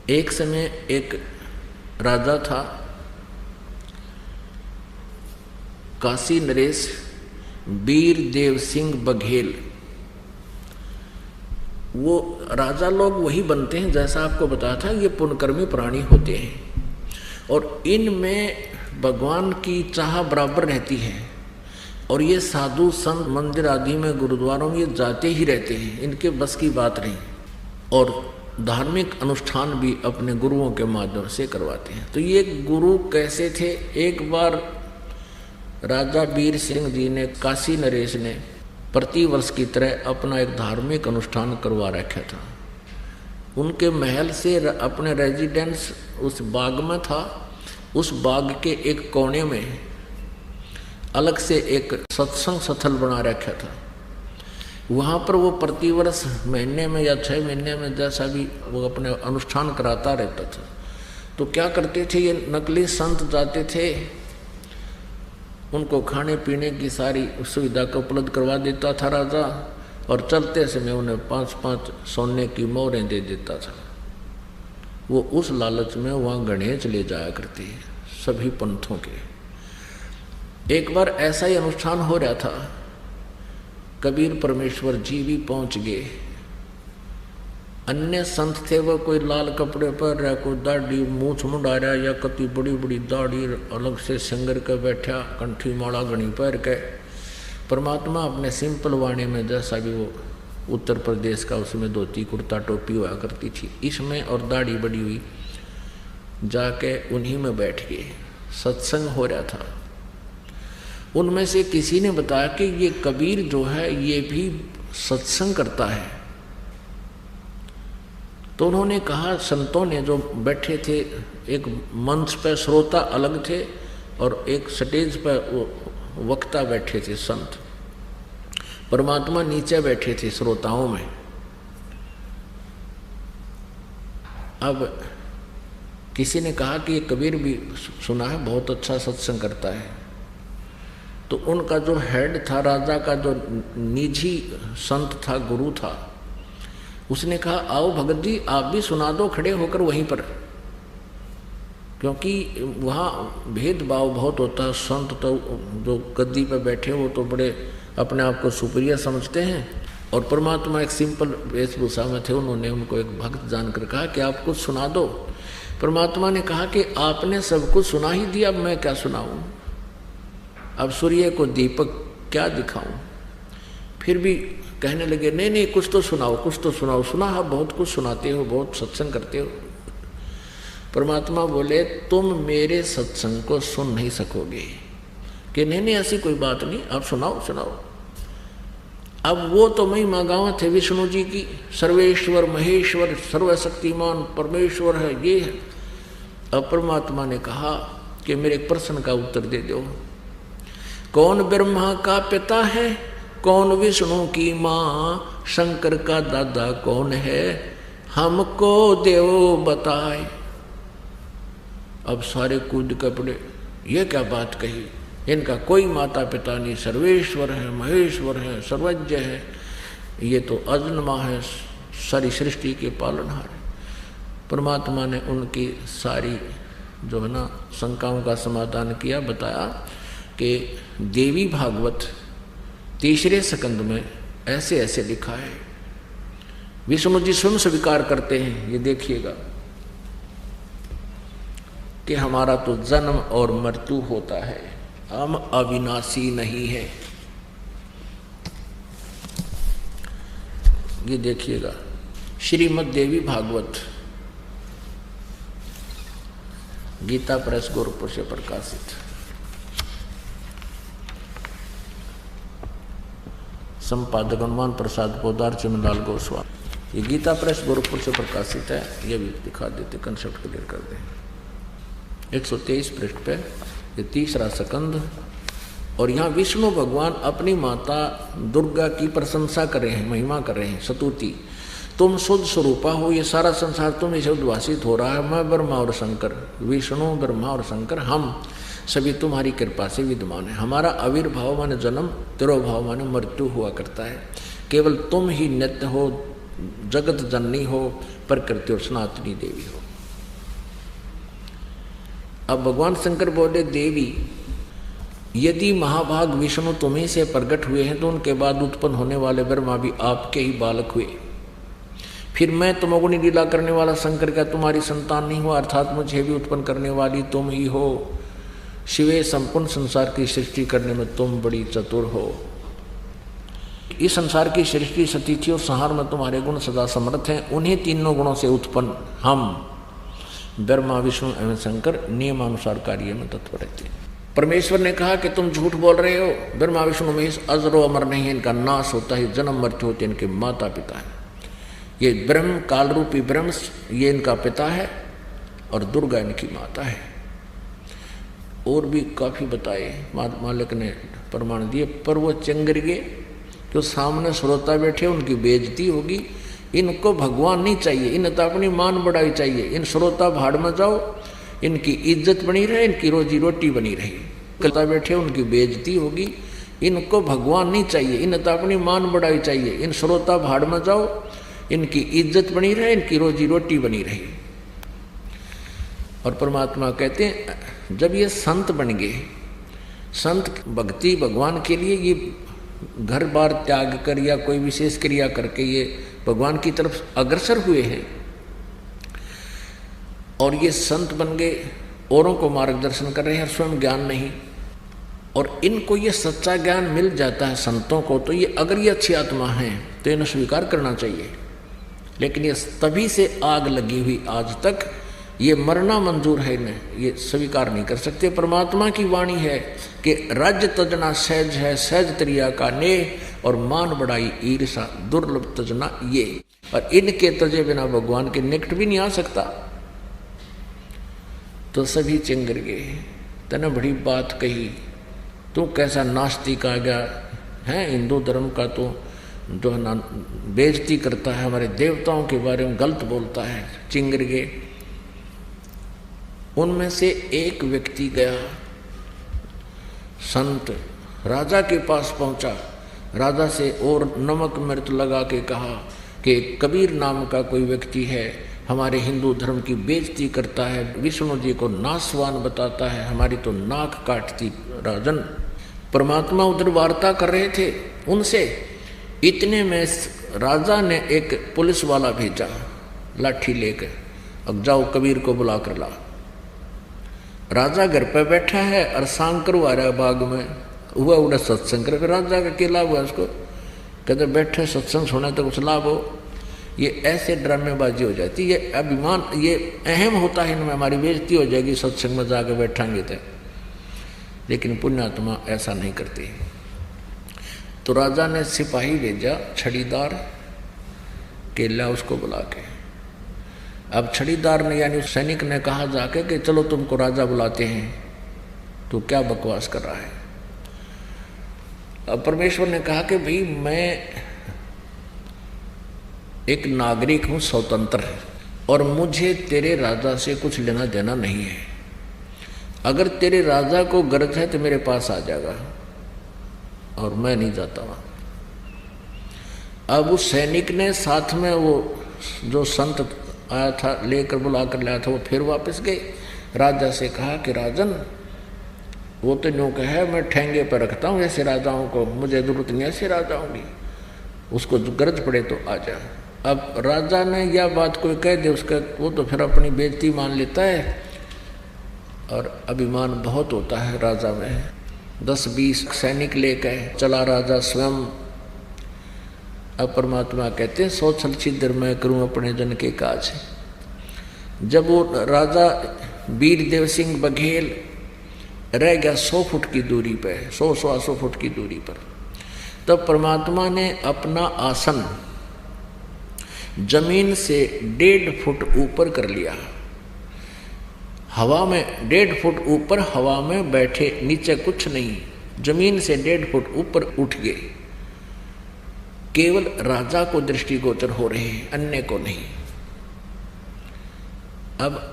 एक समय एक राजा था, काशी नरेश वीर देव सिंह बघेल। वो राजा लोग वही बनते हैं जैसा आपको बताया था, ये पुण्यकर्मी प्राणी होते हैं और इनमें भगवान की चाह बराबर रहती है। और ये साधु संत मंदिर आदि में गुरुद्वारों में ये जाते ही रहते हैं, इनके बस की बात नहीं। और धार्मिक अनुष्ठान भी अपने गुरुओं के माध्यम से करवाते हैं। तो ये गुरु कैसे थे? एक बार राजा वीर सिंह जी ने, काशी नरेश ने प्रतिवर्ष की तरह अपना एक धार्मिक अनुष्ठान करवा रखा था। उनके महल से अपने रेजिडेंस उस बाग में था। उस बाग के एक कोने में अलग से एक सत्संग स्थल बना रखा था। वहाँ पर वो प्रतिवर्ष महीने में या 6 महीने में जैसा भी वो अपने अनुष्ठान कराता रहता था। तो क्या करते थे, ये नकली संत जाते थे, उनको खाने पीने की सारी सुविधा को उपलब्ध करवा देता था राजा, और चलते समय उन्हें 5-5 सोने की मोहरें दे देता था। वो उस लालच में वहाँ गणेश ले जाया करते हैं सभी पंथों के। एक बार ऐसा ही अनुष्ठान हो रहा था, कबीर परमेश्वर जी भी पहुँच गए। अन्य संत थे, वो कोई लाल कपड़े पर रहा, कोई दाढ़ी मूछ मुंडा रहा, या कति बड़ी बड़ी दाढ़ी अलग से सिंगर के बैठा, कंठी माला घनी पैर के। परमात्मा अपने सिंपल वाणी में जैसा भी वो उत्तर प्रदेश का, उसमें धोती कुर्ता टोपी हुआ करती थी, इसमें और दाढ़ी बड़ी हुई, जाके उन्हीं में बैठ गए। सत्संग हो रहा था। उनमें से किसी ने बताया कि ये कबीर जो है ये भी सत्संग करता है। तो उन्होंने कहा, संतों ने जो बैठे थे, एक मंच पर श्रोता अलग थे और एक स्टेज पर वक्ता बैठे थे संत। परमात्मा नीचे बैठे थे श्रोताओं में। अब किसी ने कहा कि ये कबीर भी सुना है, बहुत अच्छा सत्संग करता है। तो उनका जो हेड था, राजा का जो निजी संत था, गुरु था, उसने कहा, आओ भगत जी आप भी सुना दो खड़े होकर वहीं पर, क्योंकि वहाँ भेदभाव बहुत होता है। संत तो जो गद्दी पर बैठे वो तो बड़े अपने आप को सुपीरियर समझते हैं, और परमात्मा एक सिंपल वेशभूषा में थे। उन्होंने उनको एक भक्त जानकर कहा कि आप कुछ सुना दो। परमात्मा ने कहा कि आपने सब कुछ सुना ही दिया, अब मैं क्या सुनाऊं? अब सूर्य को दीपक क्या दिखाऊं? फिर भी कहने लगे, नहीं नहीं कुछ तो सुनाओ, कुछ तो सुनाओ। सुना है, बहुत कुछ सुनाते हो, बहुत सत्संग करते हो। परमात्मा बोले, तुम मेरे सत्संग को सुन नहीं सकोगे। कि नहीं नहीं ऐसी कोई बात नहीं, आप सुनाओ सुनाओ। अब वो तो महिमा गाँव थे विष्णु जी की, सर्वेश्वर महेश्वर सर्वशक्तिमान परमेश्वर है, ये है। अब परमात्मा ने कहा कि मेरे एक प्रश्न का उत्तर दे दो। कौन ब्रह्मा का पिता है, कौन विष्णु की माँ, शंकर का दादा कौन है, हमको देव बताए। अब सारे कूद के पड़े, ये क्या बात कही, इनका कोई माता पिता नहीं, सर्वेश्वर है महेश्वर है सर्वज्ञ है, ये तो अजन्मा है, सारी सृष्टि के पालनहार है। परमात्मा ने उनकी सारी जो है ना शंकाओं का समाधान किया, बताया कि देवी भागवत 3 स्कंद में ऐसे ऐसे लिखा है। विष्णु जी स्वयं स्वीकार करते हैं, ये देखिएगा कि हमारा तो जन्म और मृत्यु होता है, हम अविनाशी नहीं है। ये देखिएगा श्रीमद् देवी भागवत, गीता प्रेस गोरखपुर से प्रकाशित, संपादक हनुमान प्रसाद पोदार चिमलाल गोस्वामी। ये गीता प्रेस गोरखपुर से प्रकाशित है। ये भी दिखा देते, कंसेप्ट क्लियर कर दें। 123 पृष्ठ पे ये 3 स्कंद। और यहाँ विष्णु भगवान अपनी माता दुर्गा की प्रशंसा कर रहे हैं, महिमा कर रहे हैं, स्तुति। तुम शुद्ध स्वरूपा हो, ये सारा संसार तुम इसे उद्वासित हो रहा है। मैं ब्रह्मा और शंकर, विष्णु ब्रह्मा और शंकर, हम सभी तुम्हारी कृपा से विद्यमान है। हमारा आविर्भाव माने जन्म, तिरोभाव माने मृत्यु हुआ करता है। केवल तुम ही नित्य हो, जगत जननी हो, प्रकृति और सनातनी देवी हो। अब भगवान शंकर बोले, देवी यदि महाभाग विष्णु तुम्हीं से प्रकट हुए हैं तो उनके बाद उत्पन्न होने वाले ब्रह्मा भी आपके ही बालक हुए, फिर मैं तमोगुणी लीला करने वाला शंकर क्या तुम्हारी संतान नहीं हुआ? अर्थात मुझे भी उत्पन्न करने वाली तुम ही हो। शिवे संपूर्ण संसार की सृष्टि करने में तुम बड़ी चतुर हो। इस संसार की सृष्टि सतिथि और संहार में तुम्हारे गुण सदा समर्थ हैं। उन्हीं तीनों गुणों से उत्पन्न हम ब्रह्मा विष्णु एवं शंकर नियमानुसार कार्य में तत्पर रहते हैं। परमेश्वर ने कहा कि तुम झूठ बोल रहे हो, ब्रह्मा विष्णु महेश अजरो अमर नहीं है, इनका नाश होता है, जन्म मृत्यु होती है, इनके माता पिता है। ये ब्रह्म काल रूपी ब्रह्म ये इनका पिता है और दुर्गा इनकी माता है। और भी काफी बताए मालिक ने प्रमाण दिए, पर वो चंगर गए जो सामने श्रोता बैठे उनकी बेइज्जती होगी। इनको भगवान नहीं चाहिए, इन्हें तो अपनी मान बढ़ाई चाहिए। इन श्रोता भाड़ में जाओ, इनकी इज्जत बनी रहे, इनकी रोजी रोटी बनी रहे। कलता बैठे उनकी बेइज्जती होगी। इनको भगवान नहीं चाहिए, इन्हें तो अपनी मान बढ़ाई चाहिए। इन श्रोता भाड़ में जाओ, इनकी इज्जत बनी रहे, इनकी रोजी रोटी बनी रहे। और परमात्मा कहते हैं जब ये संत बन गए, संत भक्ति भगवान के लिए ये घर बार त्याग कर या कोई विशेष क्रिया करके ये भगवान की तरफ अग्रसर हुए हैं और ये संत बन गए, औरों को मार्गदर्शन कर रहे हैं, स्वयं ज्ञान नहीं। और इनको ये सच्चा ज्ञान मिल जाता है संतों को, तो ये अगर ये अच्छी आत्मा है तो इन्हें स्वीकार करना चाहिए। लेकिन ये तभी से आग लगी हुई आज तक, ये मरना मंजूर है, इन्हें ये स्वीकार नहीं कर सकते। परमात्मा की वाणी है कि राज्य तजना सहज है, सहज त्रिया का नेह, और मान बढ़ाई ईर्षा दुर्लभ तजना ये। और इनके तजे बिना भगवान के निकट भी नहीं आ सकता। तो सभी चिंगर गए, तने बड़ी बात कही, तू कैसा नास्तिक आ गया है, हिंदू धर्म का तो जो बेइज्जती करता है, हमारे देवताओं के बारे में गलत बोलता है। चिंगर गए। उनमें से एक व्यक्ति गया, संत राजा के पास पहुंचा, राजा से और नमक मिर्च लगा के कहा कि कबीर नाम का कोई व्यक्ति है, हमारे हिंदू धर्म की बेइज्जती करता है, विष्णु जी को नासवान बताता है, हमारी तो नाक काटती। राजन परमात्मा उधर वार्ता कर रहे थे उनसे। इतने में राजा ने एक पुलिस वाला भेजा लाठी लेकर, अब जाओ कबीर को बुला कर ला। राजा घर पे बैठा है और सांग करवा रहा है बाग में, हुआ उड़ा सत्संग कर। राजा का क्या लाभ हुआ उसको? कहते बैठे सत्संग सुने तो कुछ लाभ हो। ये ऐसे ड्रामेबाजी हो जाती, ये अभिमान, ये अहम होता है इनमें, हमारी बेइज्जती हो जाएगी सत्संग में जाके बैठांगे तो। लेकिन पुण्यात्मा ऐसा नहीं करती। तो राजा ने सिपाही भेजा छड़ीदार केला उसको बुला के। अब छड़ीदार ने यानी सैनिक ने कहा जाके कि चलो तुमको राजा बुलाते हैं, तो क्या बकवास कर रहा है। अब परमेश्वर ने कहा कि भाई मैं एक नागरिक हूं, स्वतंत्र, और मुझे तेरे राजा से कुछ लेना देना नहीं है। अगर तेरे राजा को गरज है तो मेरे पास आ जाएगा, और मैं नहीं जाता वहां। अब उस सैनिक ने साथ में वो जो संत आया था लेकर बुला कर लाया था, वो फिर वापस गए। राजा से कहा कि राजन वो तो न्यू कहा है, मैं ठेंगे पर रखता हूँ ऐसे राजाओं को, मुझे जरूरत नहीं ऐसे राजाओं की, उसको गरज पड़े तो आ जा। अब राजा ने यह बात कोई कह दे उसका, वो तो फिर अपनी बेइज्जती मान लेता है, और अभिमान बहुत होता है राजा में। 10-20 सैनिक लेकर चला राजा स्वयं। अब परमात्मा कहते हैं 100 छिद्र मैं करूं अपने जन के काज। जब वो राजा वीर देव सिंह बघेल रह गया 100 फुट की दूरी पे, 100-125 फुट की दूरी पर, तब परमात्मा ने अपना आसन जमीन से 1.5 फुट ऊपर कर लिया। हवा में 1.5 फुट ऊपर हवा में बैठे, नीचे कुछ नहीं, जमीन से 1.5 फुट ऊपर उठ गए। केवल राजा को दृष्टिगोचर हो रहे हैं, अन्य को नहीं। अब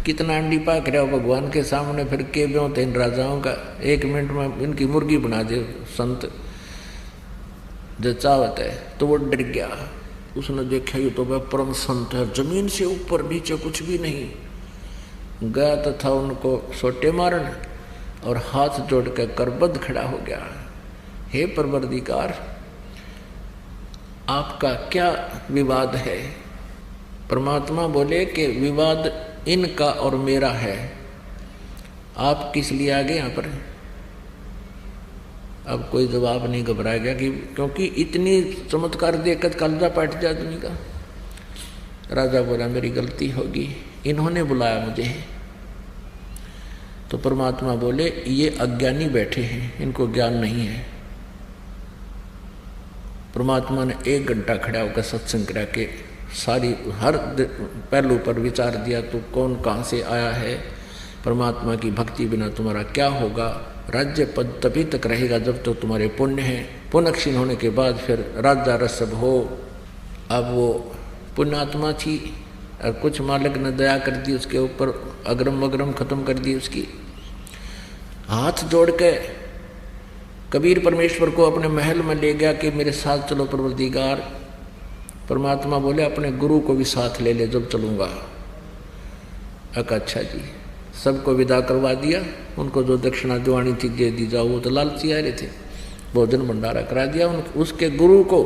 कितना अंडी पाक रहा हो भगवान के सामने, फिर के ब्यों इन राजाओं का। 1 मिनट में इनकी मुर्गी बना दे संत जो चाहत है। तो वो डर गया, उसने देखा ये तो वह परम संत है, जमीन से ऊपर नीचे कुछ भी नहीं। गया तथा उनको सोटे मारन और हाथ जोड़ कर करबद्ध खड़ा हो गया। हे परवरदिगार, आपका क्या विवाद है? परमात्मा बोले कि विवाद इनका और मेरा है, आप किस लिए आ गए यहाँ पर? अब कोई जवाब नहीं, घबरा गया कि क्योंकि इतनी चमत्कार देखकर कलजा पाट जाए आदमी का। राजा बोला मेरी गलती होगी, इन्होंने बुलाया मुझे। तो परमात्मा बोले ये अज्ञानी बैठे हैं, इनको ज्ञान नहीं है। परमात्मा ने 1 घंटा खड़ा होकर सत्संग करा के सारी हर पहलू पर विचार दिया। तू कौन, कहाँ से आया है, परमात्मा की भक्ति बिना तुम्हारा क्या होगा, राज्य पद तभी तक रहेगा जब तक तो तुम्हारे पुण्य हैं, पुण्य क्षीण होने के बाद फिर राजा रसब हो। अब वो पुण्यात्मा थी और कुछ मालिक ने दया कर दी उसके ऊपर, अग्रम वग्रम खत्म कर दी उसकी। हाथ जोड़ के कबीर परमेश्वर को अपने महल में ले गया कि मेरे साथ चलो परवरदिगार। परमात्मा बोले अपने गुरु को भी साथ ले ले जब चलूँगा। अच्छा जी, सबको विदा करवा दिया। उनको जो दक्षिणा दिवानी थी दे दी जाओ, वो तो लालची आ रहे थे। भोजन भंडारा करा दिया उसके गुरु को,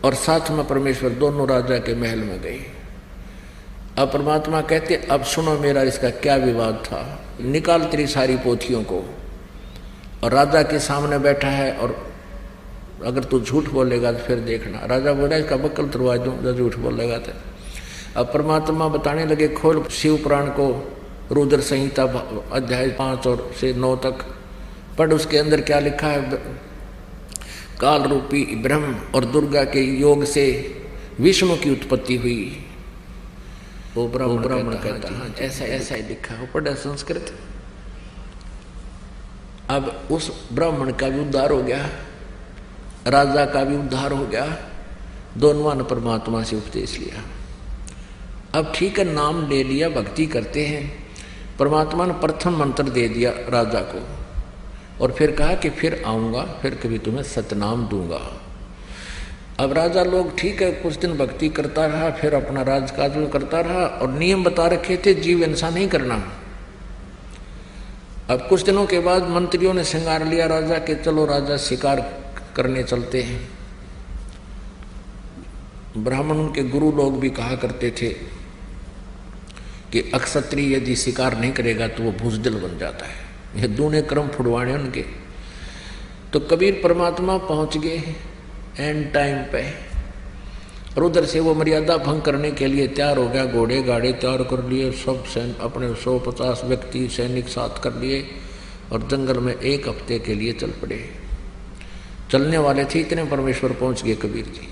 और साथ में परमेश्वर दोनों राजा के महल में गए। अब परमात्मा कहते अब सुनो मेरा इसका क्या विवाद था, निकाल तेरी सारी पोथियों को। और राजा के सामने बैठा है और अगर तू झूठ बोलेगा तो फिर देखना। राजा बोला इसका बक्कल तुरवा दूँ जो झूठ बोलेगा तो। अब परमात्मा बताने लगे खोल शिव पुराण को, रुद्र संहिता अध्याय 5 और से 9 तक पढ़। उसके अंदर क्या लिखा है, काल रूपी ब्रह्म और दुर्गा के योग से विष्णु की उत्पत्ति हुई। वो ब्राह्मण कहता हाँ ऐसा ही लिखा है, पढ़ा संस्कृत। अब उस ब्राह्मण का भी उद्धार हो गया, राजा का भी उद्धार हो गया, दोनों ने परमात्मा से उपदेश लिया। अब ठीक है, नाम ले लिया, भक्ति करते हैं। परमात्मा ने प्रथम मंत्र दे दिया राजा को और फिर कहा कि फिर आऊँगा, फिर कभी तुम्हें सतनाम दूंगा। अब राजा लोग ठीक है कुछ दिन भक्ति करता रहा, फिर अपना राजकाज में करता रहा और नियम बता रखे थे जीव हिंसा नहीं करना। अब कुछ दिनों के बाद मंत्रियों ने श्रृंगार लिया राजा के, चलो राजा शिकार करने चलते हैं। ब्राह्मण उनके गुरु लोग भी कहा करते थे कि अक्षत्रिय यदि शिकार नहीं करेगा तो वो भूजदल बन जाता है। ये दूने क्रम फुड़वाने उनके। तो कबीर परमात्मा पहुंच गए एंड टाइम पे, और उधर से वो मर्यादा भंग करने के लिए तैयार हो गया। घोड़े गाड़े तैयार कर लिए, सब अपने 150 व्यक्ति सैनिक साथ कर लिए और जंगल में 1 हफ्ते के लिए चल पड़े। चलने वाले थे इतने परमेश्वर पहुंच गए कबीर जी।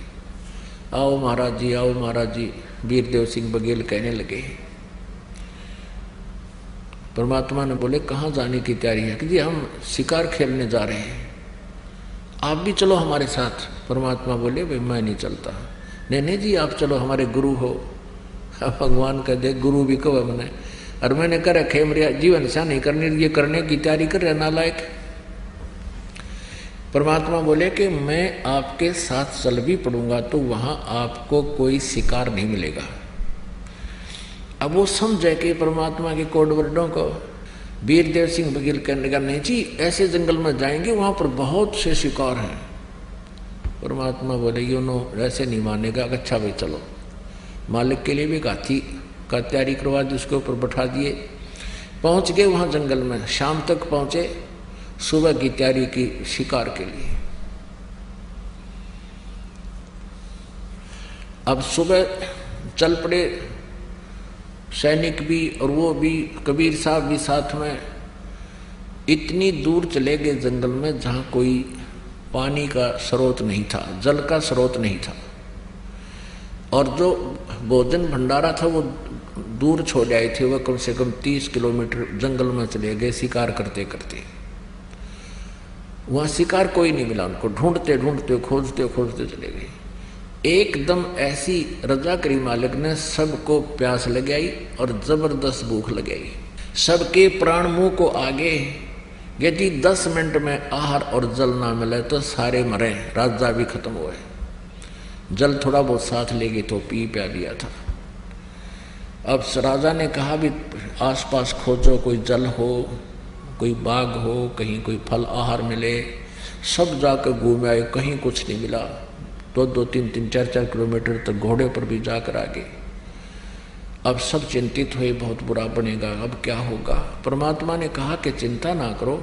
आओ महाराज जी, आओ महाराज जी, वीरदेव सिंह बघेल कहने लगे। परमात्मा ने बोले कहाँ जाने की तैयारी है? कि जी हम शिकार खेलने जा रहे हैं, आप भी चलो हमारे साथ। परमात्मा बोले भाई मैं नहीं चलता। नहीं जी आप चलो, हमारे गुरु हो। भगवान का दे गुरु भी कब हमने, और मैंने कर रखे मेरे जीवन ऐसा नहीं करने, ये करने की तैयारी कर रहे नालायक। परमात्मा बोले कि मैं आपके साथ चल भी पड़ूंगा तो वहां आपको कोई शिकार नहीं मिलेगा। अब वो समझे कि परमात्मा के कोड वर्डों को। वीरदेव सिंह बघेल कहने का नहीं जी ऐसे जंगल में जाएंगे वहां पर बहुत से शिकार हैं। परमात्मा बोले यू नो ऐसे नहीं मानेगा। अच्छा भाई चलो। मालिक के लिए भी हाथी का तैयारी करवा दी, उसके ऊपर बैठा दिए। पहुंच गए वहां जंगल में, शाम तक पहुंचे, सुबह की तैयारी की शिकार के लिए। अब सुबह चल पड़े सैनिक भी और वो भी, कबीर साहब भी साथ में। इतनी दूर चले गए जंगल में जहाँ कोई पानी का स्रोत नहीं था, जल का स्रोत नहीं था, और जो भोजन भंडारा था वो दूर छोड़ आए थे। वह कम से कम 30 किलोमीटर जंगल में चले गए शिकार करते करते। वहाँ शिकार कोई नहीं मिला उनको, ढूंढते ढूंढते खोजते खोजते चले गए। एकदम ऐसी रजा करी मालिक ने, सबको प्यास लगाई और जबरदस्त भूख लगाई। सबके प्राण मुंह को आगे। यदि 10 मिनट में आहार और जल ना मिले तो सारे मरे, राजा भी खत्म हुए। जल थोड़ा बहुत साथ ले गए तो पी प्या लिया था। अब राजा ने कहा भी आसपास खोजो, कोई जल हो, कोई बाग हो, कहीं कोई फल आहार मिले। सब जाकर घूम आए, कहीं कुछ नहीं मिला। 2-2, 3-3, 4-4 किलोमीटर तक घोड़े पर भी जाकर आगे। अब सब चिंतित हुए, बहुत बुरा बनेगा, अब क्या होगा। परमात्मा ने कहा कि चिंता ना करो,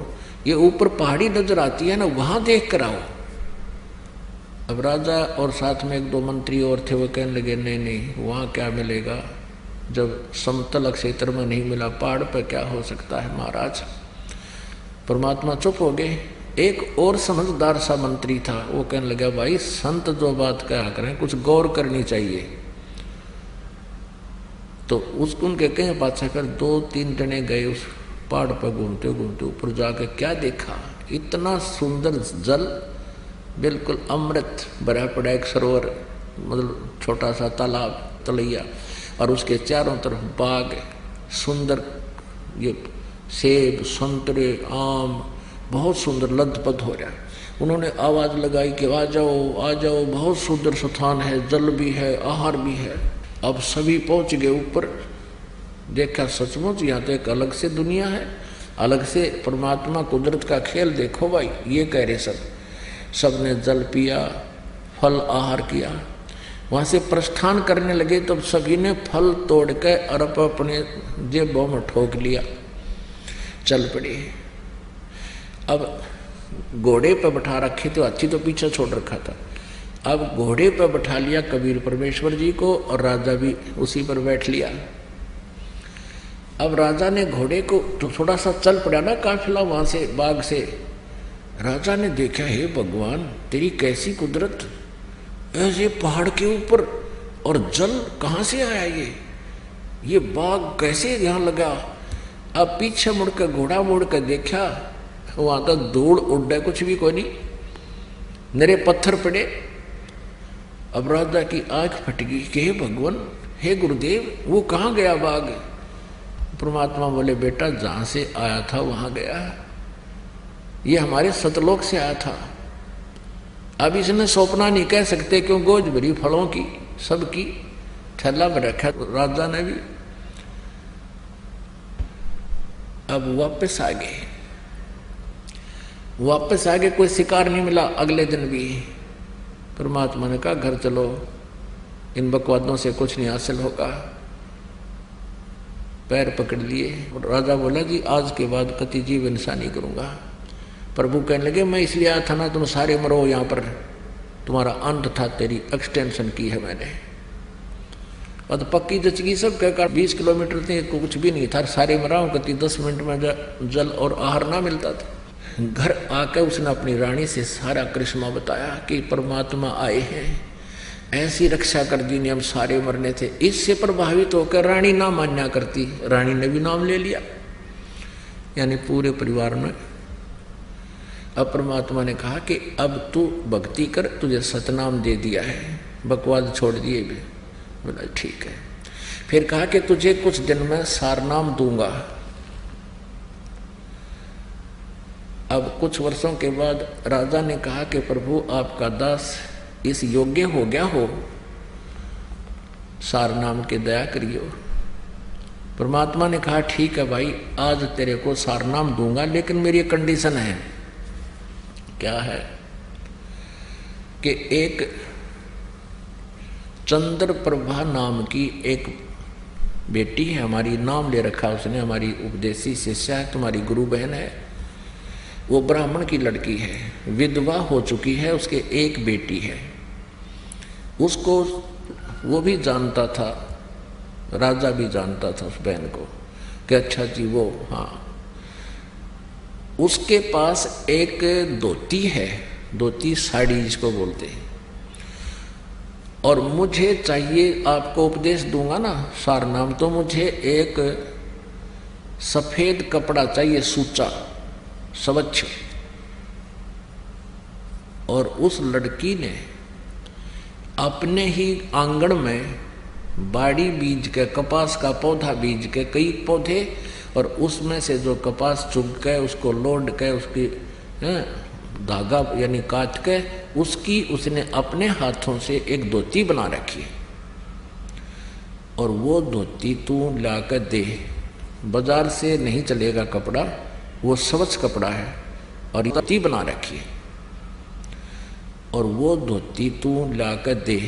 ये ऊपर पहाड़ी नजर आती है ना, वहां देख कर आओ। अब राजा और साथ में 1-2 मंत्री और थे, वो कहने लगे नहीं नहीं, वहां क्या मिलेगा, जब समतल क्षेत्र में नहीं मिला, पहाड़ पर क्या हो सकता है महाराज। परमात्मा चुप हो गए। एक और समझदार सा मंत्री था, वो कहने लगा भाई संत जो बात कहा करें कुछ गौर करनी चाहिए। तो उसको उनके कहे बादशाह कर 2-3 जने गए उस पहाड़ पर, घूमते घूमते ऊपर जाके क्या देखा, इतना सुंदर जल, बिल्कुल अमृत भरा पड़ा एक सरोवर, मतलब छोटा सा तालाब तलैया, और उसके चारों तरफ बाग, सुंदर ये सेब, संतरे, आम, बहुत सुंदर लदपद हो रहा। उन्होंने आवाज लगाई कि आ जाओ आ जाओ, बहुत सुंदर स्थान है, जल भी है, आहार भी है। अब सभी पहुंच गए ऊपर, देखा सचमुच यहाँ तो एक अलग से दुनिया है, अलग से परमात्मा कुदरत का खेल देखो भाई, ये कह रहे सबने जल पिया, फल आहार किया। वहां से प्रस्थान करने लगे तो सभी ने फल तोड़ के अरब अपने जेबों में ठोक लिया, चल पड़े। अब घोड़े पर बैठा रखे थे, हाथी तो पीछे छोड़ रखा था। अब घोड़े पर बैठा लिया कबीर परमेश्वर जी को, और राजा भी उसी पर बैठ लिया। अब राजा ने घोड़े को तो थोड़ा सा चल पड़ा ना काफिला वहां से, बाग से। राजा ने देखा, हे भगवान तेरी कैसी कुदरत, ऐसे पहाड़ के ऊपर, और जल कहाँ से आया, ये बाग कैसे यहाँ लगा। अब पीछे मुड़कर घोड़ा मोड़कर देखा, वहां तो धूल उड़े, कुछ भी कोई नहीं, नरे पत्थर पड़े। अब राजा की आंख फट गई कि हे भगवान, हे गुरुदेव, वो कहाँ गया बाग। परमात्मा बोले बेटा जहां से आया था वहां गया, ये हमारे सतलोक से आया था। अब इसने सौंपना नहीं कह सकते, क्यों गोज भरी फलों की सबकी थैला में रखा राजा ने भी। अब वापस आ गए, कोई शिकार नहीं मिला। अगले दिन भी परमात्मा ने कहा घर चलो, इन बकवादों से कुछ नहीं हासिल होगा। पैर पकड़ लिए, राजा बोला जी आज के बाद कति जीव हिंसा नहीं करूंगा। प्रभु कहने लगे मैं इसलिए आया था ना, तुम सारे मरो यहाँ पर, तुम्हारा अंत था, तेरी एक्सटेंशन की है मैंने। और तो पक्की जचगी सब कहकर 20 किलोमीटर थे, कुछ भी नहीं था, सारे मराओ कति 10 मिनट में जल और आहार ना मिलता था। घर आकर उसने अपनी रानी से सारा करिश्मा बताया कि परमात्मा आए हैं, ऐसी रक्षा कर दी ने हम सारे मरने थे। इससे प्रभावित होकर रानी ना मान्या करती, रानी ने भी नाम ले लिया, यानी पूरे परिवार में। अब परमात्मा ने कहा कि अब तू भक्ति कर, तुझे सतनाम दे दिया है, बकवाद छोड़ दिए भी। बोला ठीक है। फिर कहा कि तुझे कुछ दिन में सारनाम दूंगा। अब कुछ वर्षों के बाद राजा ने कहा कि प्रभु आपका दास इस योग्य हो गया हो, सारनाम के दया करियो। परमात्मा ने कहा ठीक है भाई, आज तेरे को सारनाम दूंगा, लेकिन मेरी कंडीशन है। क्या है कि एक चंद्र प्रभा नाम की एक बेटी है हमारी, नाम ले रखा उसने, हमारी उपदेशी शिष्या है, तुम्हारी गुरु बहन है। वो ब्राह्मण की लड़की है, विधवा हो चुकी है, उसके एक बेटी है। उसको वो भी जानता था, राजा भी जानता था उस बहन को कि अच्छा जी वो, हाँ उसके पास एक धोती है, धोती साड़ी जिसको बोलते हैं, और मुझे चाहिए, आपको उपदेश दूंगा ना सारनाम, तो मुझे एक सफेद कपड़ा चाहिए, सूचा स्वच्छ। और उस लड़की ने अपने ही आंगन में बाड़ी बीज के, कपास का पौधा बीज के, कई पौधे, और उसमें से जो कपास चुग के उसको लोड के उसकी धागा यानी काट के उसकी उसने अपने हाथों से एक धोती बना रखी है। और वो धोती तू लाकर दे, बाजार से नहीं चलेगा कपड़ा, वो स्वच्छ कपड़ा है और धोती बना रखी है। और वो धोती तू लाकर दे,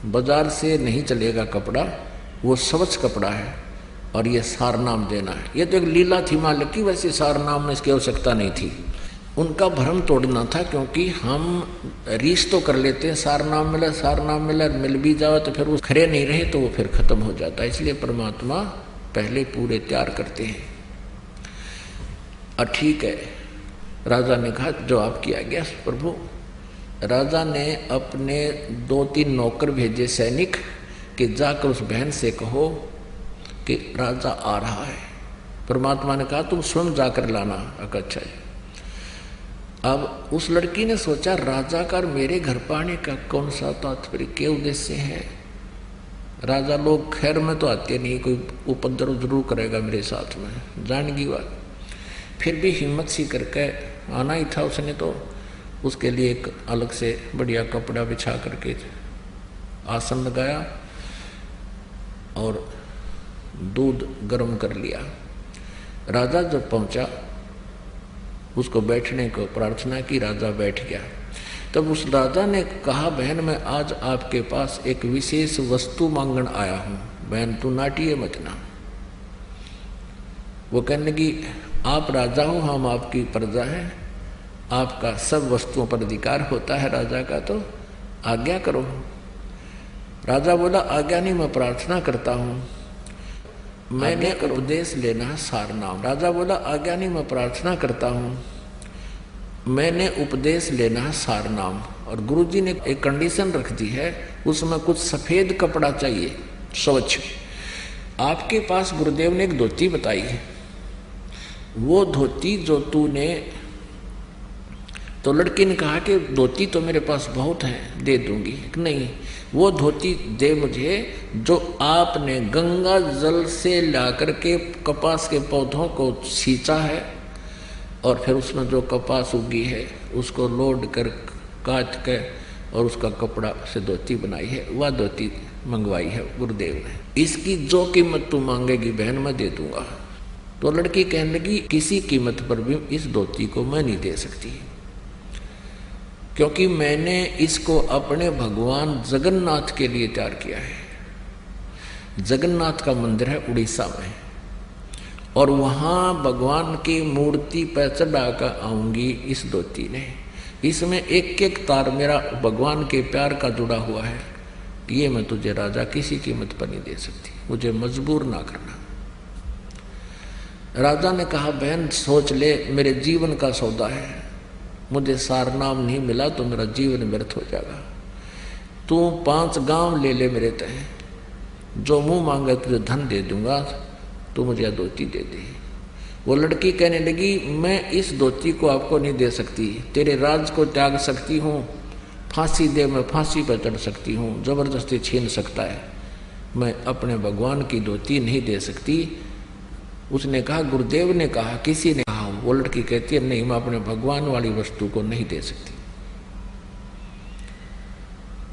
बाजार से नहीं चलेगा कपड़ा, वो स्वच्छ कपड़ा है और ये सारनाम देना है। ये तो एक लीला थी मालिक की, वैसे सारनाम में इसकी आवश्यकता नहीं थी। उनका भ्रम तोड़ना था, क्योंकि हम रीस तो कर लेते हैं, सारनाम मिला, मिल भी जाओ तो फिर वो खरे नहीं रहे तो वो फिर खत्म हो जाता है। इसलिए परमात्मा पहले पूरे तैयार करते हैं। और ठीक है, राजा ने कहा जवाब किया गया। प्रभु, राजा ने अपने 2-3 नौकर भेजे सैनिक कि जाकर उस बहन से कहो कि राजा आ रहा है। परमात्मा ने कहा तुम स्वयं जाकर लाना। अच्छा है। अब उस लड़की ने सोचा राजा का मेरे घर पाने का कौन सा तात्पर्य, क्या उद्देश्य है। राजा लोग खैर में तो आते नहीं, कोई उपद्रव जरूर करेगा मेरे साथ में, जानगी बात। फिर भी हिम्मत सी करके आना ही था उसने, तो उसके लिए एक अलग से बढ़िया कपड़ा बिछा करके आसन लगाया और दूध गर्म कर लिया। राजा जब पहुंचा, उसको बैठने को प्रार्थना की, राजा बैठ गया। तब उस राजा ने कहा बहन, मैं आज आपके पास एक विशेष वस्तु मांगन आया हूं, बहन तू नाटिए मत ना। वो कहने लगी आप राजा हो, हम आपकी प्रजा हैं, आपका सब वस्तुओं पर अधिकार होता है राजा का, तो आज्ञा करो। राजा बोला आज्ञा नहीं, मैं प्रार्थना करता हूँ, मैंने उपदेश लेना सारनाम। राजा बोला आज्ञा नहीं, मैं प्रार्थना करता हूँ, मैंने उपदेश लेना सारनाम। और गुरुजी ने एक कंडीशन रख दी है, उसमें कुछ सफेद कपड़ा चाहिए, स्वच्छ। आपके पास गुरुदेव ने एक धोती बताई है, वो धोती जो तूने, तो लड़की ने कहा कि धोती तो मेरे पास बहुत है, दे दूंगी। नहीं, वो धोती दे मुझे जो आपने गंगा जल से लाकर के कपास के पौधों को सींचा है और फिर उसमें जो कपास उगी है उसको लोड कर काट के और उसका कपड़ा से धोती बनाई है, वह धोती मंगवाई है गुरुदेव ने। इसकी जो कीमत तू मांगेगी बहन मैं दे दूंगा। तो लड़की कहने लगी किसी कीमत पर भी इस धोती को मैं नहीं दे सकती, क्योंकि मैंने इसको अपने भगवान जगन्नाथ के लिए तैयार किया है। जगन्नाथ का मंदिर है उड़ीसा में, और वहाँ भगवान की मूर्ति पर चढ़ा कर आऊँगी इस धोती ने। इसमें एक एक तार मेरा भगवान के प्यार का जुड़ा हुआ है। ये मैं तुझे राजा किसी कीमत पर नहीं दे सकती, मुझे मजबूर ना करना। राजा ने कहा बहन सोच ले, मेरे जीवन का सौदा है, मुझे सारनाम नहीं मिला तो मेरा जीवन व्यर्थ हो जाएगा। तू 5 गांव ले ले मेरे तय, जो मुंह मांगे तुझे धन दे दूंगा, तू मुझे यह धोती दे दे। वो लड़की कहने लगी मैं इस धोती को आपको नहीं दे सकती, तेरे राज को त्याग सकती हूँ, फांसी दे मैं फांसी पर चढ़ सकती हूँ, जबरदस्ती छीन सकता है, मैं अपने भगवान की धोती नहीं दे सकती। उसने कहा गुरुदेव ने कहा, किसी ने कहा। वो लड़की कहती है नहीं, मैं अपने भगवान वाली वस्तु को नहीं दे सकती।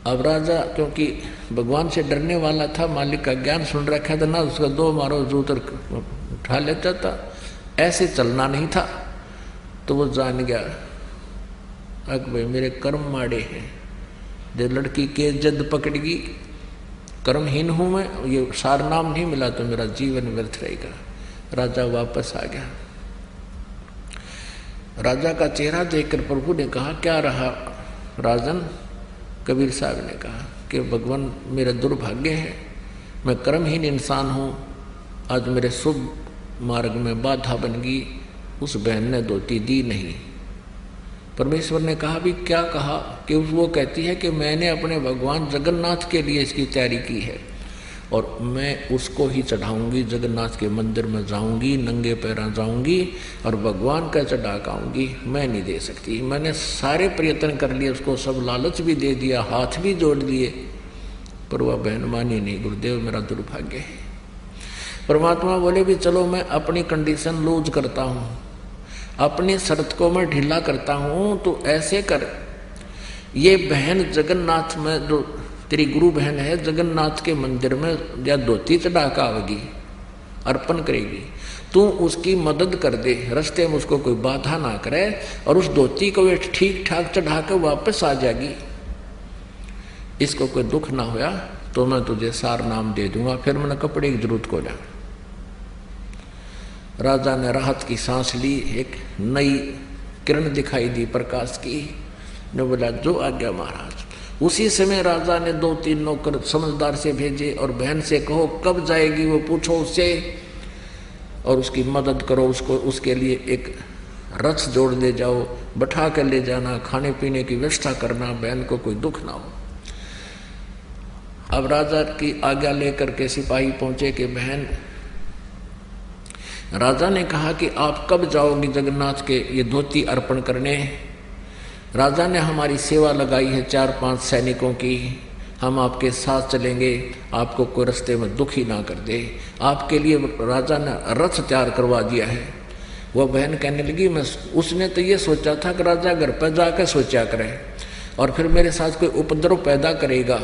अब राजा क्योंकि भगवान से डरने वाला था, मालिक का ज्ञान सुन रखा था ना, उसका 2 मारो जूतर उठा लेता था, ऐसे चलना नहीं था। तो वो जान गया अक भाई मेरे कर्म माड़े हैं, जब लड़की के जद पकड़गी, कर्महीन हूं मैं, ये सारनाम नहीं मिला तो मेरा जीवन व्यर्थ रहेगा। राजा वापस आ गया। राजा का चेहरा देखकर प्रभु ने कहा क्या रहा राजन। कबीर साहब ने कहा कि भगवान मेरा दुर्भाग्य है, मैं कर्महीन इंसान हूँ, आज मेरे शुभ मार्ग में बाधा बन गई, उस बहन ने धोती दी नहीं। परमेश्वर ने कहा भी क्या कहा कि वो कहती है कि मैंने अपने भगवान जगन्नाथ के लिए इसकी तैयारी की है और मैं उसको ही चढ़ाऊंगी, जगन्नाथ के मंदिर में जाऊंगी, नंगे पैरों जाऊंगी और भगवान का चढ़ा आऊंगी, मैं नहीं दे सकती। मैंने सारे प्रयत्न कर लिए, उसको सब लालच भी दे दिया, हाथ भी जोड़ दिए, पर वह बहन मानी नहीं। गुरुदेव मेरा दुर्भाग्य है। परमात्मा बोले भी चलो मैं अपनी कंडीशन लूज करता हूँ, अपनी शर्त को मैं ढीला करता हूँ, तो ऐसे कर, ये बहन जगन्नाथ में जो तेरी गुरु बहन है, जगन्नाथ के मंदिर में या धोती चढ़ा के आवेगी, अर्पण करेगी, तू उसकी मदद कर दे, रास्ते में उसको कोई बाधा ना करे और उस धोती को वे ठीक ठाक चढ़ा के वापस आ जाएगी, इसको कोई दुख ना होया तो मैं तुझे सार नाम दे दूंगा, फिर मैंने कपड़े की जरूरत को जा। राजा ने राहत की सांस ली, एक नई किरण दिखाई दी प्रकाश की, ने बोला जो आज्ञा महाराज। उसी समय राजा ने 2-3 नौकर समझदार से भेजे और बहन से कहो कब जाएगी वो पूछो उससे और उसकी मदद करो, उसको उसके लिए एक रथ जोड़ ले जाओ, बैठा कर ले जाना, खाने पीने की व्यवस्था करना, बहन को कोई दुख ना हो। अब राजा की आज्ञा लेकर के सिपाही पहुंचे कि बहन, राजा ने कहा कि आप कब जाओगी जगन्नाथ के ये धोती अर्पण करने। राजा ने हमारी सेवा लगाई है 4-5 सैनिकों की, हम आपके साथ चलेंगे, आपको कोई रास्ते में दुखी ना कर दे। आपके लिए राजा ने रथ तैयार करवा दिया है। वह बहन कहने लगी मैं, उसने तो ये सोचा था कि राजा घर पर जाकर सोचा करे और फिर मेरे साथ कोई उपद्रव पैदा करेगा।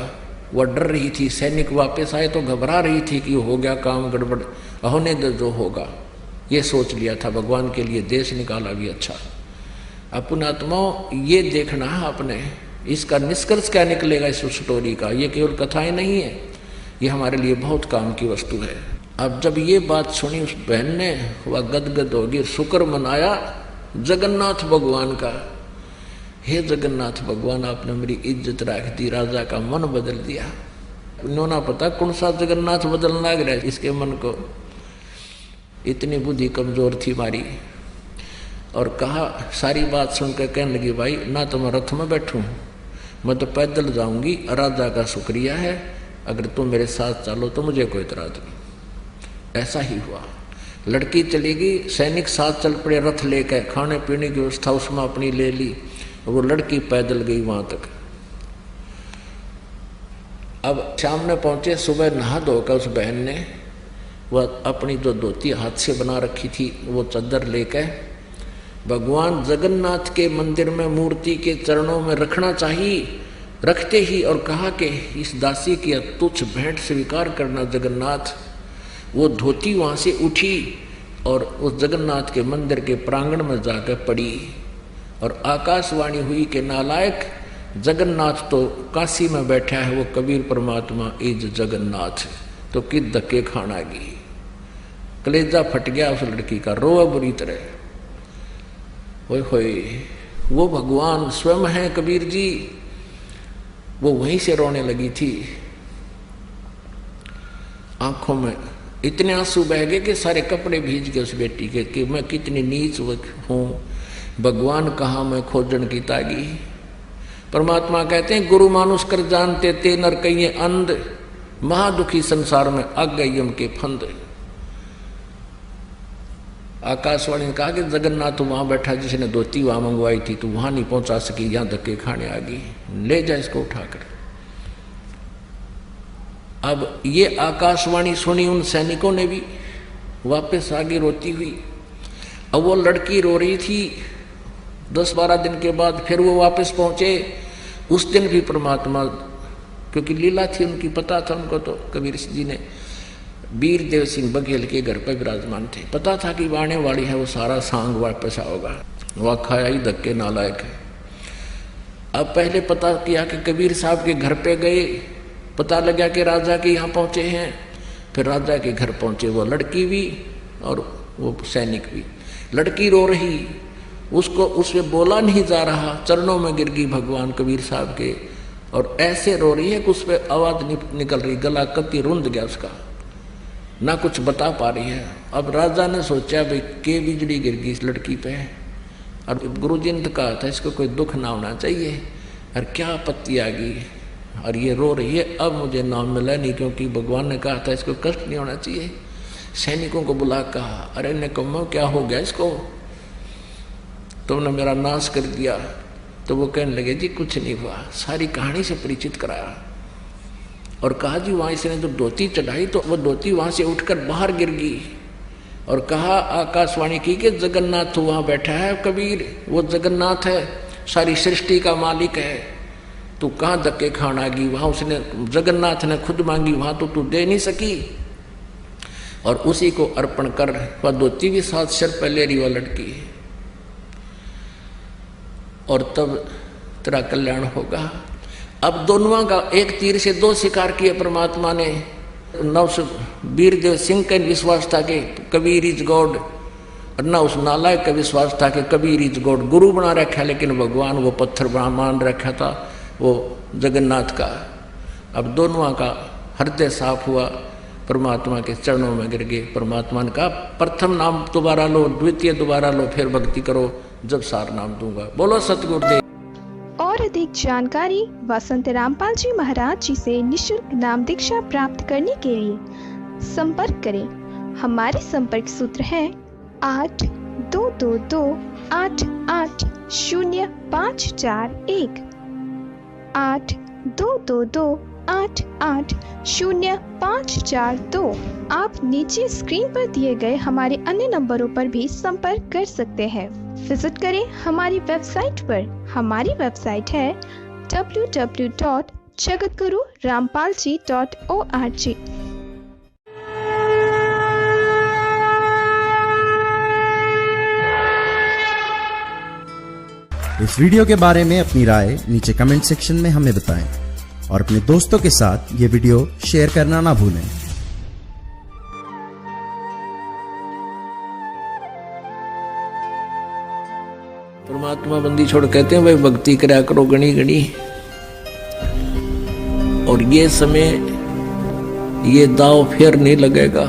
वह डर रही थी, सैनिक वापस आए तो घबरा रही थी कि हो गया काम गड़बड़, होने दे जो होगा। ये सोच लिया था भगवान के लिए देश निकाला भी अच्छा। अपने आत्माओं ये देखना है आपने, इसका निष्कर्ष क्या निकलेगा इस स्टोरी का। ये केवल कथाएं नहीं है, ये हमारे लिए बहुत काम की वस्तु है। अब जब ये बात सुनी उस बहन ने, वह गदगद होगी, शुक्र मनाया जगन्नाथ भगवान का। हे जगन्नाथ भगवान, आपने मेरी इज्जत रख दी, राजा का मन बदल दिया। उन्होंने पता कौन सा जगन्नाथ बदलना लग रहा है इसके मन को, इतनी बुद्धि कमजोर थी हमारी। और कहा, सारी बात सुनकर कहने लगी भाई ना तो मैं रथ में बैठूं, मैं तो पैदल जाऊंगी, राजा का शुक्रिया है, अगर तुम मेरे साथ चलो तो मुझे कोई इतराज नहीं। ऐसा ही हुआ, लड़की चलेगी, सैनिक साथ चल पड़े रथ लेकर, खाने पीने की व्यवस्था उसमें अपनी ले ली, वो लड़की पैदल गई वहां तक। अब शाम में पहुंचे, सुबह नहा धोकर उस बहन ने वह अपनी जो धोती हाथ से बना रखी थी वो चादर लेकर भगवान जगन्नाथ के मंदिर में मूर्ति के चरणों में रखना चाहिए, रखते ही और कहा कि इस दासी की तुच्छ भेंट स्वीकार करना जगन्नाथ। वो धोती वहाँ से उठी और उस जगन्नाथ के मंदिर के प्रांगण में जाकर पड़ी और आकाशवाणी हुई कि नालायक, जगन्नाथ तो काशी में बैठा है, वो कबीर परमात्मा इज जगन्नाथ, तो किस धक्के खाना गई। कलेजा फट गया उस लड़की का, रोआ बुरी तरह। ओए होए, वो भगवान स्वयं है कबीर जी। वो वहीं से रोने लगी थी, आंखों में इतने आंसू बह गए कि सारे कपड़े भीज गए उस बेटी के, कि मैं कितनी नीच हूँ, भगवान कहाँ मैं खोजन की तागी। परमात्मा कहते हैं गुरु मानुष कर जानते ते नर कहिए अंध, महादुखी संसार में अग गई यम के फंद। आकाशवाणी ने कहा कि जगन्नाथ वहां बैठा जिसने धोती वहां मंगवाई थी, तो वहां नहीं पहुंचा सकी, यहां धक्के खाने आ गई, ले जा इसको उठाकर। अब ये आकाशवाणी सुनी उन सैनिकों ने भी, वापस आगे रोती हुई। अब वो लड़की रो रही थी। 10-12 दिन के बाद फिर वो वापस पहुंचे। उस दिन भी परमात्मा, क्योंकि लीला थी उनकी, पता था उनको, तो कबीर जी ने वीर देव सिंह बघेल के घर पर विराजमान थे, पता था कि आने वाली है वो सारा सांग वापस आओगा, वह खाया ही धक्के नालायक है। अब पहले पता किया कि कबीर साहब के घर पे गए, पता लगा कि राजा के यहाँ पहुंचे हैं, फिर राजा के घर पहुंचे, वो लड़की भी और वो सैनिक भी। लड़की रो रही, उसको उससे बोला नहीं जा रहा, चरणों में गिर गई भगवान कबीर साहब के, और ऐसे रो रही है कि उस पर आवाज निकल रही, गला कत्ती रुंध गया उसका, ना कुछ बता पा रही है। अब राजा ने सोचा भाई के बिजली गिर गई इस लड़की पे, और गुरु जी ने तो कहा था इसको कोई दुख ना होना चाहिए, और क्या आपत्ति आ गई, और ये रो रही है, अब मुझे नाम मिला नहीं, क्योंकि भगवान ने कहा था इसको कष्ट नहीं होना चाहिए। सैनिकों को बुला कहा, अरे निकम्मो क्या हो गया इसको, तुमने मेरा नाश कर दिया। तो वो कहने लगे जी कुछ नहीं हुआ, सारी कहानी से परिचित कराया और कहा जी वहाँ इसने जब धोती चढ़ाई तो वो धोती वहाँ से उठकर बाहर गिर गई, और कहा आकाशवाणी की कि जगन्नाथ तो वहाँ बैठा है कबीर, वो जगन्नाथ है, सारी सृष्टि का मालिक है, तू कहाँ धक्के खाना गई, वहां उसने जगन्नाथ ने खुद मांगी, वहां तो तू दे नहीं सकी, और उसी को अर्पण कर। वह धोती भी 7 सिर पहले रिवा लटकी, और तब तेरा कल्याण होगा। अब दोनों का एक तीर से 2 शिकार किए परमात्मा ने। वीरदेव सिंह का विश्वास था कि कबीर इज गॉड, और न उस नालायक का विश्वास था कि कबीर इज गॉड। गुरु बना रखा, लेकिन भगवान वो पत्थर मान रखा था, वो जगन्नाथ का। अब दोनों का हृदय साफ हुआ, परमात्मा के चरणों में गिर गए। परमात्मा ने कहा प्रथम नाम दोबारा लो, द्वितीय दोबारा लो, फिर भक्ति करो, जब सार नाम दूंगा। बोलो सतगुरुदेव। और अधिक जानकारी वसंत रामपाल जी महाराज जी से निशुल्क नाम दीक्षा प्राप्त करने के लिए संपर्क करें। हमारे संपर्क सूत्र हैं 8222880541 8222880542। आप नीचे स्क्रीन पर दिए गए हमारे अन्य नंबरों पर भी संपर्क कर सकते हैं। विजिट करें हमारी वेबसाइट पर। हमारी वेबसाइट है www.jagatgururampalji.org। इस वीडियो के बारे में अपनी राय नीचे कमेंट सेक्शन में हमें बताएं और अपने दोस्तों के साथ ये वीडियो शेयर करना ना भूलें। परमात्मा बंदी छोड़ कहते हैं भाई भक्ति करा करो गणी गणी, और ये समय ये दाव फिर नहीं लगेगा।